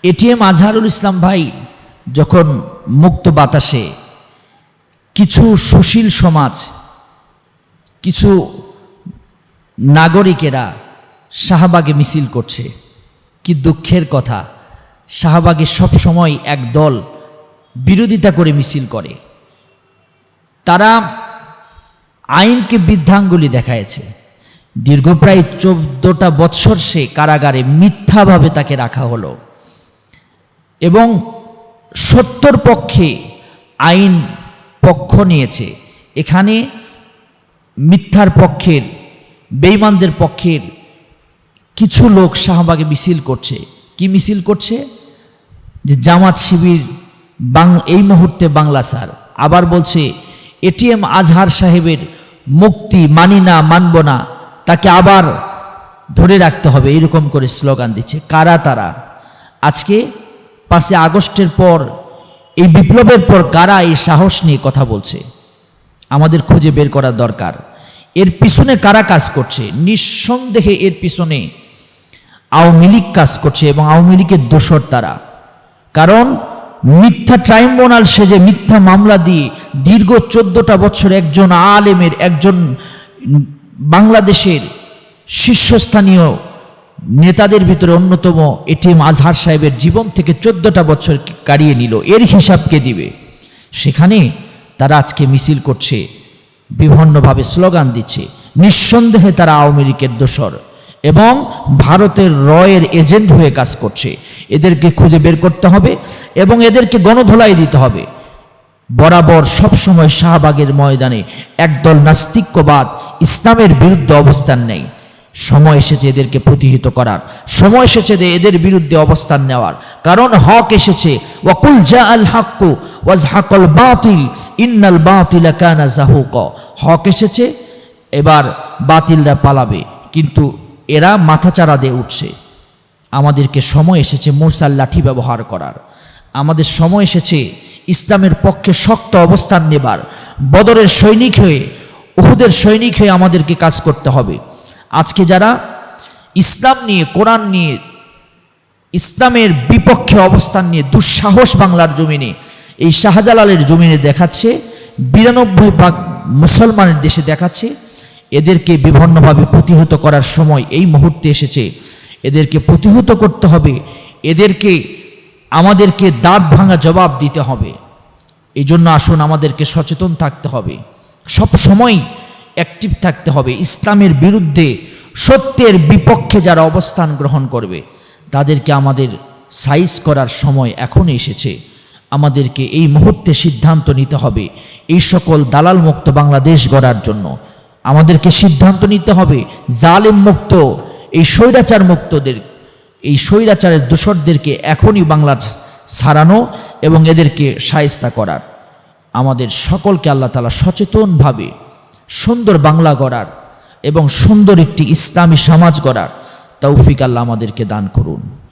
ATM Azharul Islam ভাই যখন মুক্ত বাতাসে কিছু সুশীল সমাজ, কিছু নাগরিকেরা শাহবাগে মিছিল করছে, কি দুঃখের কথা। শাহবাগে সবসময় এক দল বিরোধিতা করে মিছিল করে। তারা আইনকে বৃদ্ধাঙ্গুলি দেখায়ছে। দীর্ঘ প্রায় 14টা বৎসর সে কারাগারে মিথ্যাভাবে তাকে রাখা হলো এবং সত্যর পক্ষে আইন পক্ষ নিয়েছে। এখানে মিথ্যার পক্ষের, বেঈমানদের পক্ষের কিছু লোক শাহবাগে মিছিল করছে। কি মিছিল করছে? যে জামাত শিবির এই মুহূর্তে বাংলা স্যার, আবার বলছে এটিএম আজহার সাহেবের মুক্তি মানি না, মানব না, তাকে আবার ধরে রাখতে হবে, এরকম করে স্লোগান দিচ্ছে। কারা তারা? আজকে 5 আগস্টের পর, এই বিপ্লবের পর কারা এই সাহস নিয়ে কথা বলছে? আমাদের খুঁজে বের করা দরকার। এর পিছনে কারা কাজ করছে? নিঃসন্দেহে এর পিছনে আওয়ামী লীগ কাজ করছে এবং আওয়ামী লীগের দোসর তারা। কারণ মিথ্যা ট্রাইব্যুনাল সেজে মিথ্যা মামলা দিয়ে দীর্ঘ 14টা বছর একজন আলেমের, একজন বাংলাদেশের শীর্ষস্থানীয় নেতাদের ভিতরে অন্যতম এটিএম আজহার সাহেবের জীবন থেকে 14টা বছর কাড়িয়ে নিল। এর হিসাব কে দিবে? সেখানে তারা আজকে মিছিল করছে, বিভিন্নভাবে স্লোগান দিচ্ছে। নিঃসন্দেহে তারা আওয়ামী লীগের দোসর এবং ভারতের রয়ের এজেন্ট হয়ে কাজ করছে। এদেরকে খুঁজে বের করতে হবে এবং এদেরকে গণধোলাই দিতে হবে। বরাবর সবসময় শাহবাগের ময়দানে একদল নাস্তিক্যবাদ ইসলামের বিরুদ্ধে অবস্থান নেয়। সময় এসেছে এদেরকে প্রতিহত করার, সময় এসেছে এদের বিরুদ্ধে অবস্থান নেওয়ার। কারণ হক এসেছে। ওয়াকুল জাআল হাক্কু ওয়াজহাকাল বাতিল ইন্নাল বাতিলা কানা যাহুকা। হক এসেছে, এবার বাতিলরা পালাবে, কিন্তু এরা মাথাচাড়া দিয়ে উঠছে। আমাদেরকে সময় এসেছে মুরসাল লাঠি ব্যবহার করার। আমাদের সময় এসেছে ইসলামের পক্ষে শক্ত অবস্থান নেবার। বদরের সৈনিক হয়ে, উহুদের সৈনিক হয়ে আমাদেরকে কাজ করতে হবে। আজকে যারা ইসলাম নিয়ে, কোরআন নিয়ে, ইসলামের বিপক্ষে অবস্থান নিয়ে দুঃসাহস বাংলার জমিনে, এই শাহজালালের জমিনে দেখাচ্ছে, 92 মুসলমানের দেশে দেখাচ্ছে, এদেরকে বিভিন্নভাবে প্রতিহত করার সময় এই মুহূর্তে এসেছে। এদেরকে প্রতিহত করতে হবে, আমাদেরকে দাঁত ভাঙা জবাব দিতে হবে। এই জন্য আসুন আমাদেরকে সচেতন থাকতে হবে, সব সময় অ্যাক্টিভ থাকতে হবে। ইসলামের বিরুদ্ধে, সত্যের বিপক্ষে যারা অবস্থান গ্রহণ করবে তাদেরকে আমাদের সাইজ করার সময় এখন এসেছে। আমাদেরকে এই মুহূর্তে সিদ্ধান্ত নিতে হবে এই সকল দালাল মুক্ত বাংলাদেশ গড়ার জন্য। আমাদেরকে সিদ্ধান্ত নিতে হবে জালেম মুক্ত, এই স্বৈরাচার মুক্তদের, এই স্বৈরাচারের দোসরদেরকে এখনই বাংলার ছাড়ানো এবং এদেরকে শায়েস্তা করার। আমাদের সকলকে আল্লাহ তাআলা সচেতনভাবে সুন্দর বাংলা গড়ার এবং সুন্দর একটি ইসলামী সমাজ গড়ার তৌফিক আল্লাহ আমাদেরকে দান করুন।